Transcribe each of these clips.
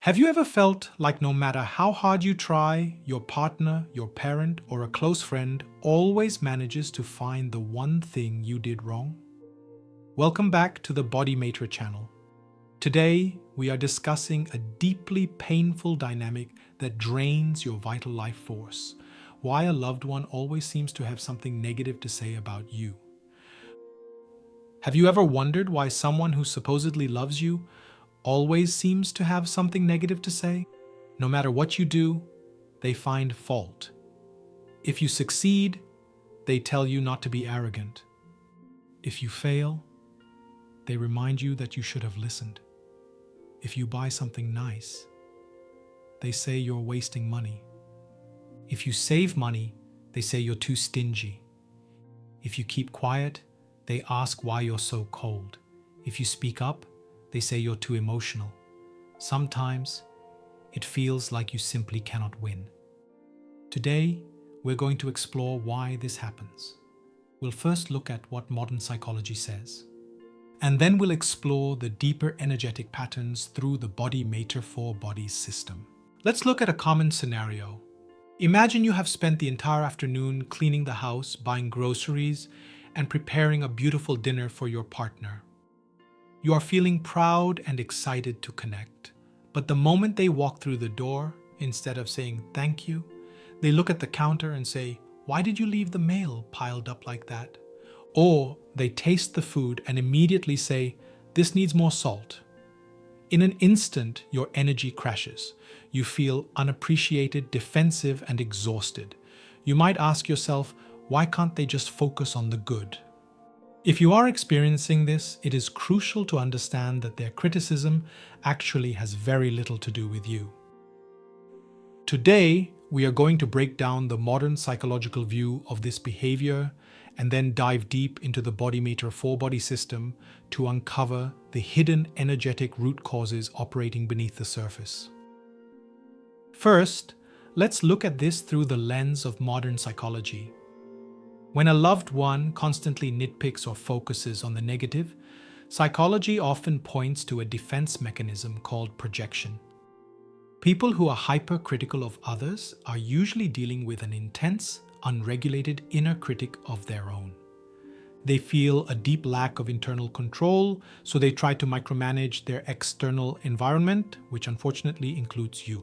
Have you ever felt like no matter how hard you try, your partner, your parent, or a close friend always manages to find the one thing you did wrong? Welcome back to the BodyMaitre channel. Today, we are discussing a deeply painful dynamic that drains your vital life force. Why a loved one always seems to have something negative to say about you. Have you ever wondered why someone who supposedly loves you always seems to have something negative to say? No matter what you do, they find fault. If you succeed, they tell you not to be arrogant. If you fail, they remind you that you should have listened. If you buy something nice, they say you're wasting money. If you save money, they say you're too stingy. If you keep quiet, they ask why you're so cold. If you speak up, they say you're too emotional. Sometimes, it feels like you simply cannot win. Today, we're going to explore why this happens. We'll first look at what modern psychology says, and then we'll explore the deeper energetic patterns through the BodyMaitre Four-Body System. Let's look at a common scenario. Imagine you have spent the entire afternoon cleaning the house, buying groceries, and preparing a beautiful dinner for your partner. You are feeling proud and excited to connect, but the moment they walk through the door, instead of saying thank you, they look at the counter and say, "Why did you leave the mail piled up like that?" Or they taste the food and immediately say, "This needs more salt." In an instant, your energy crashes. You feel unappreciated, defensive, and exhausted. You might ask yourself, why can't they just focus on the good? If you are experiencing this, it is crucial to understand that their criticism actually has very little to do with you. Today, we are going to break down the modern psychological view of this behavior and then dive deep into the BodyMaitre Four-Body System to uncover the hidden energetic root causes operating beneath the surface. First, let's look at this through the lens of modern psychology. When a loved one constantly nitpicks or focuses on the negative, psychology often points to a defense mechanism called projection. People who are hypercritical of others are usually dealing with an intense, unregulated inner critic of their own. They feel a deep lack of internal control, so they try to micromanage their external environment, which unfortunately includes you.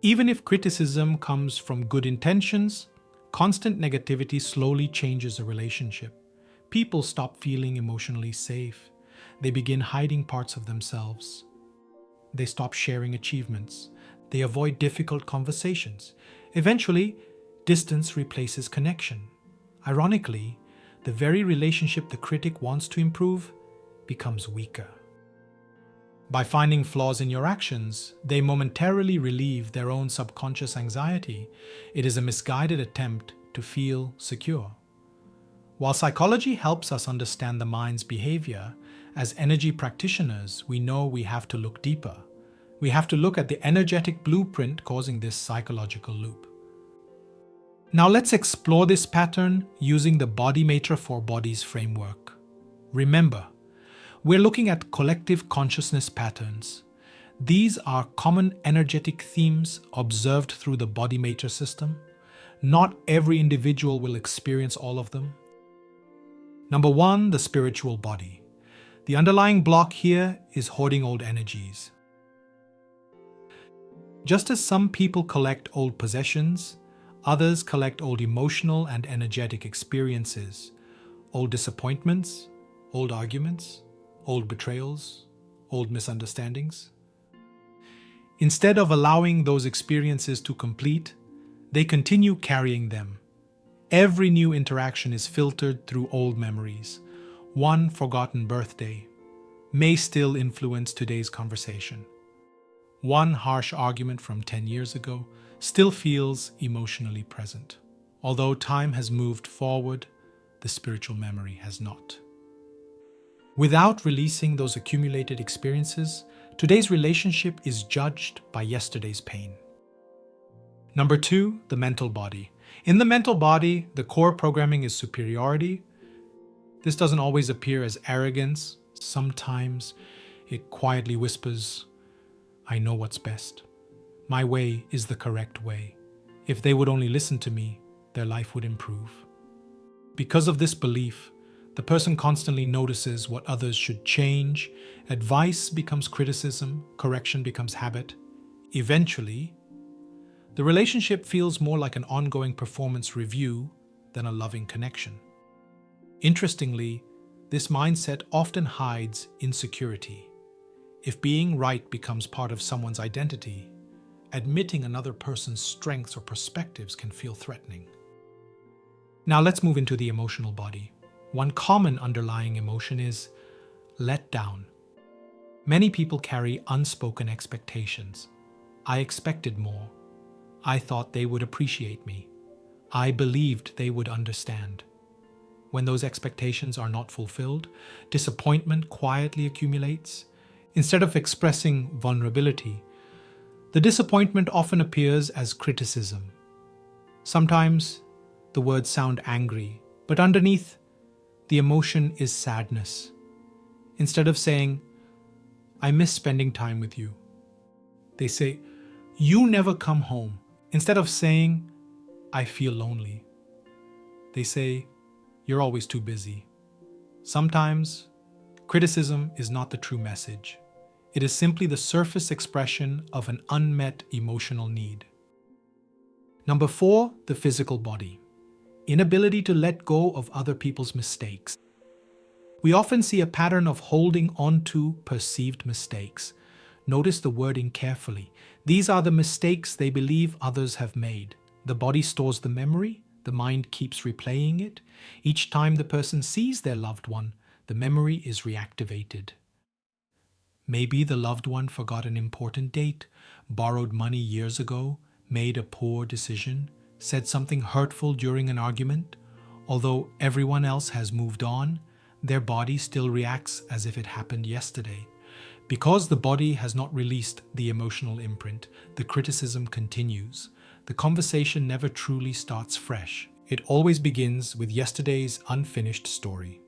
Even if criticism comes from good intentions, constant negativity slowly changes a relationship. People stop feeling emotionally safe. They begin hiding parts of themselves. They stop sharing achievements. They avoid difficult conversations. Eventually, distance replaces connection. Ironically, the very relationship the critic wants to improve becomes weaker. By finding flaws in your actions, they momentarily relieve their own subconscious anxiety. It is a misguided attempt to feel secure. While psychology helps us understand the mind's behavior, as energy practitioners, we know we have to look deeper. We have to look at the energetic blueprint causing this psychological loop. Now let's explore this pattern using the BodyMaitre Four-Bodies framework. Remember, we're looking at collective consciousness patterns. These are common energetic themes observed through the BodyMaitre system. Not every individual will experience all of them. Number one, the spiritual body. The underlying block here is hoarding old energies. Just as some people collect old possessions, others collect old emotional and energetic experiences, old disappointments, old arguments, old betrayals, old misunderstandings. Instead of allowing those experiences to complete, they continue carrying them. Every new interaction is filtered through old memories. One forgotten birthday may still influence today's conversation. One harsh argument from 10 years ago still feels emotionally present. Although time has moved forward, the spiritual memory has not. Without releasing those accumulated experiences, today's relationship is judged by yesterday's pain. Number two, the mental body. In the mental body, the core programming is superiority. This doesn't always appear as arrogance. Sometimes it quietly whispers, I know what's best. My way is the correct way. If they would only listen to me, their life would improve. Because of this belief, the person constantly notices what others should change, advice becomes criticism, correction becomes habit. Eventually, the relationship feels more like an ongoing performance review than a loving connection. Interestingly, this mindset often hides insecurity. If being right becomes part of someone's identity, admitting another person's strengths or perspectives can feel threatening. Now let's move into the emotional body. One common underlying emotion is let down. Many people carry unspoken expectations. I expected more. I thought they would appreciate me. I believed they would understand. When those expectations are not fulfilled, disappointment quietly accumulates. Instead of expressing vulnerability, the disappointment often appears as criticism. Sometimes the words sound angry, but underneath, the emotion is sadness. Instead of saying, I miss spending time with you, they say, you never come home. Instead of saying, I feel lonely, they say, you're always too busy. Sometimes, criticism is not the true message. It is simply the surface expression of an unmet emotional need. Number 4, the physical body. Inability to let go of other people's mistakes. We often see a pattern of holding on to perceived mistakes. Notice the wording carefully. These are the mistakes they believe others have made. The body stores the memory, the mind keeps replaying it. Each time the person sees their loved one, the memory is reactivated. Maybe the loved one forgot an important date, borrowed money years ago, made a poor decision, said something hurtful during an argument. Although everyone else has moved on, their body still reacts as if it happened yesterday. Because the body has not released the emotional imprint, the criticism continues. The conversation never truly starts fresh. It always begins with yesterday's unfinished story.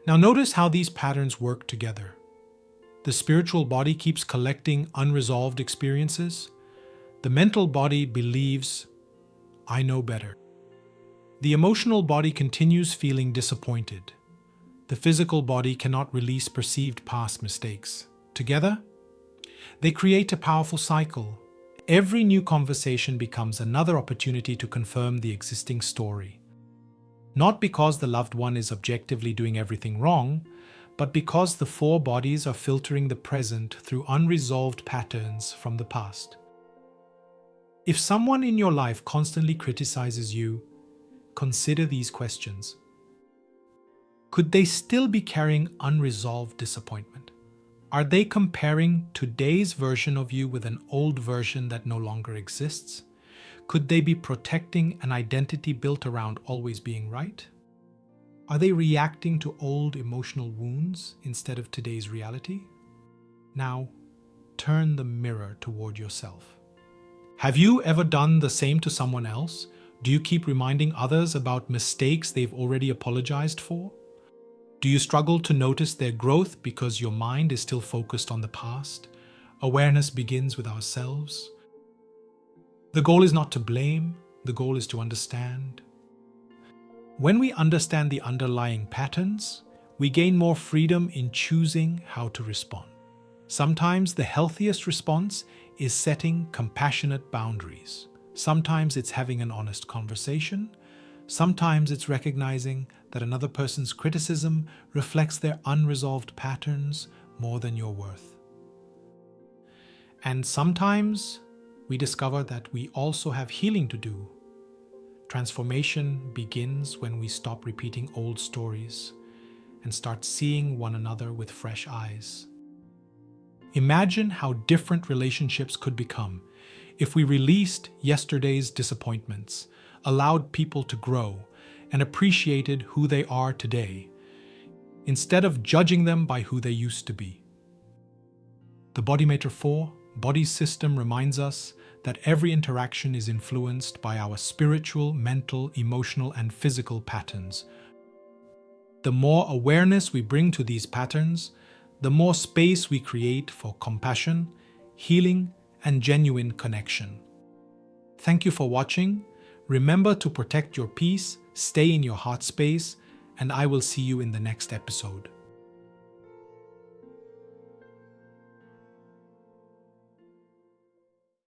Now notice how these patterns work together. The spiritual body keeps collecting unresolved experiences. The mental body believes, I know better. The emotional body continues feeling disappointed. The physical body cannot release perceived past mistakes. Together, they create a powerful cycle. Every new conversation becomes another opportunity to confirm the existing story. Not because the loved one is objectively doing everything wrong, but because the 4 bodies are filtering the present through unresolved patterns from the past. If someone in your life constantly criticizes you, consider these questions. Could they still be carrying unresolved disappointment? Are they comparing today's version of you with an old version that no longer exists? Could they be protecting an identity built around always being right? Are they reacting to old emotional wounds instead of today's reality? Now, turn the mirror toward yourself. Have you ever done the same to someone else? Do you keep reminding others about mistakes they've already apologized for? Do you struggle to notice their growth because your mind is still focused on the past? Awareness begins with ourselves. The goal is not to blame, the goal is to understand. When we understand the underlying patterns, we gain more freedom in choosing how to respond. Sometimes the healthiest response is setting compassionate boundaries. Sometimes it's having an honest conversation. Sometimes it's recognizing that another person's criticism reflects their unresolved patterns more than your worth. And sometimes we discover that we also have healing to do. Transformation begins when we stop repeating old stories and start seeing one another with fresh eyes. Imagine how different relationships could become if we released yesterday's disappointments, allowed people to grow, and appreciated who they are today, instead of judging them by who they used to be. The BodyMaitre Four-Body System reminds us that every interaction is influenced by our spiritual, mental, emotional, and physical patterns. The more awareness we bring to these patterns, the more space we create for compassion, healing, and genuine connection. Thank you for watching. Remember to protect your peace, stay in your heart space, and I will see you in the next episode.